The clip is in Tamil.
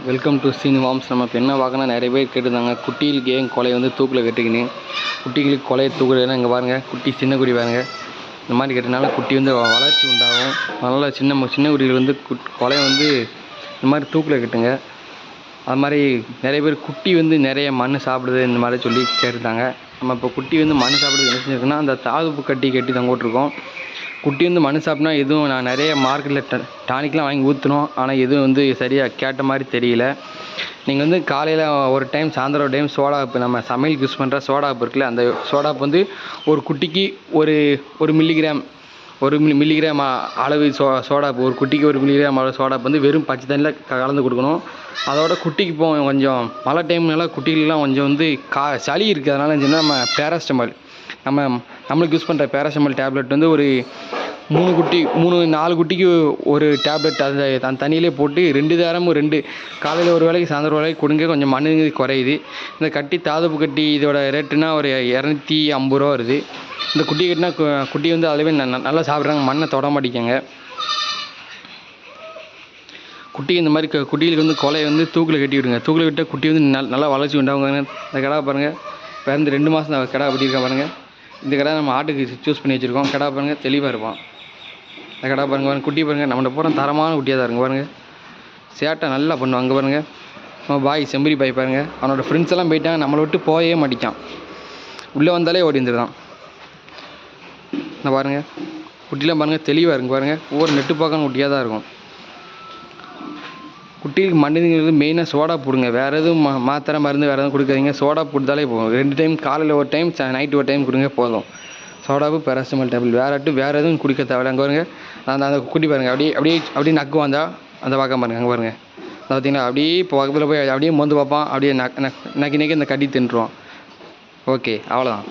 Welcome to சினிமாம்ஸ். நம்ம இப்போ என்ன பார்க்கணும், நிறைய பேர் கேட்டிருந்தாங்க குட்டிகளுக்கு ஏன் கொலையை வந்து தூக்கில் கட்டிக்கின்னு. குட்டிகளுக்கு கொலையை தூக்குறதுன்னா இங்கே பாருங்கள், குட்டி சின்ன குடி பாருங்கள். இந்த மாதிரி கட்டினால குட்டி வந்து வளர்ச்சி உண்டாகும். நல்லா சின்ன குடிகள் வந்து கொலையை வந்து இந்த மாதிரி தூக்கில் கட்டுங்க. அது மாதிரி நிறைய பேர் குட்டி வந்து நிறைய மண் சாப்பிடுது இந்த மாதிரி சொல்லி கேட்டுருந்தாங்க. நம்ம இப்போ குட்டி வந்து மண் சாப்பிடுறது என்ன செஞ்சுருக்குன்னா, அந்த தாதுப்பு கட்டி தங்கிட்டுருக்கோம். குட்டி வந்து மண் சாப்பிட்னா எதுவும் நான் நிறைய மார்க்கெட்டில் டானிக்லாம் வாங்கி ஊற்றணும், ஆனால் எதுவும் வந்து சரியாக கேட்ட மாதிரி தெரியல. நீங்கள் வந்து காலையில் ஒரு டைம், சாயந்தரம் ஒரு டைம் சோடாப்பு, நம்ம சமையலுக்கு யூஸ் பண்ணுற சோடாப்பு இருக்குல்ல, அந்த சோடாப்பு வந்து ஒரு குட்டிக்கு ஒரு மில்லிகிராம் அளவு சோடாப்பு, ஒரு குட்டிக்கு 1 மில்லிகிராம் அளவு சோடாப்பு வந்து வெறும் பச்சை தண்ணியில் கலந்து கொடுக்கணும். அதோட குட்டிக்கு இப்போ கொஞ்சம் மழை டைம்னால குட்டிகளுக்கெலாம் கொஞ்சம் வந்து சளி இருக்குது. அதனால இருந்துச்சுன்னா நம்ம பேராசிட்டமால், நம்மளுக்கு யூஸ் பண்ணுற பேராசிட்டமால் டேப்லெட் வந்து ஒரு 4 குட்டிக்கு ஒரு டேப்லெட் அந்த தண்ணியிலே போட்டு 2 நேரமும் 2 காலையில் ஒரு வேளைக்கு சாயந்தரம் ஒரு வேளைக்கு கொடுங்க. கொஞ்சம் மண் குறையுது. இந்த கட்டி தாதுப்பு கட்டி இதோட ரேட்டுனா ஒரு 250 ரூபா வருது. இந்த குட்டி கட்டினா குட்டி வந்து அதுவே நல்லா சாப்பிட்றாங்க, மண்ணை தொட மாட்டேங்க. குட்டி இந்த மாதிரி குட்டிகளுக்கு வந்து கொலையை வந்து தூக்கில் கட்டி விடுங்க. தூக்கில் கட்டிட்டால் குட்டி வந்து நல்லா வளர்ச்சி உண்டாகுங்க. இந்த கடா பாருங்கள், பிறந்து 2 மாதம் தான் கடா கட்டியிருக்கா பாருங்கள். இந்த கடை நம்ம ஆட்டுக்கு சூஸ் பண்ணி வச்சுருக்கோம். கடா பாருங்கள், தெளிவாக இருப்பான். இந்த கடா பாருங்கள், குட்டி பாருங்கள், நம்மகிட்ட போகிற தரமான குட்டியாக தான் இருங்க பாருங்கள். சேட்டை நல்லா பண்ணுவாங்க. அங்கே பாருங்கள், நம்ம பாய் செம்பரி பாய் பாருங்கள், அவனோட ஃப்ரெண்ட்ஸ் எல்லாம் போயிட்டாங்க, நம்மளை விட்டு போயே மாட்டிக்கான். உள்ளே வந்தாலே ஓடி வந்துடுதான். இந்த பாருங்கள், குட்டிலாம் பாருங்கள், தெளிவாக இருங்க பாருங்கள். ஒவ்வொரு நெட்டு பார்க்கணும் குட்டியாக தான் இருக்கும். குட்டிகளுக்கு மண்ணுங்கிறது மெயினாக சோடா போடுங்க. வேறு எதுவும் மாத்திரை மருந்து வேறு எதுவும் கொடுக்காதீங்க. சோடா போட்டாலே போதும். 2 டைம், காலையில் ஒரு டைம், நைட்டு ஒரு டைம் கொடுங்க போதும். சோடாப்பு, பேராசிட்டமால் டேப்லெட் வேறு எதுவும் குடிக்க தேவையில்ல. அங்கே பாருங்கள், அந்த குட்டி பாருங்கள், அப்படியே நக்கு வந்தால் அந்த பார்க்க பாருங்கள். அங்கே பாருங்கள், அதை பார்த்தீங்கன்னா அப்படியே இப்போ பக்கத்தில் போய் அப்படியே மொந்து பார்ப்பான். அப்படியே நக்கி இந்த கட்டி தின்றுவான். ஓகே, அவ்வளோதான்.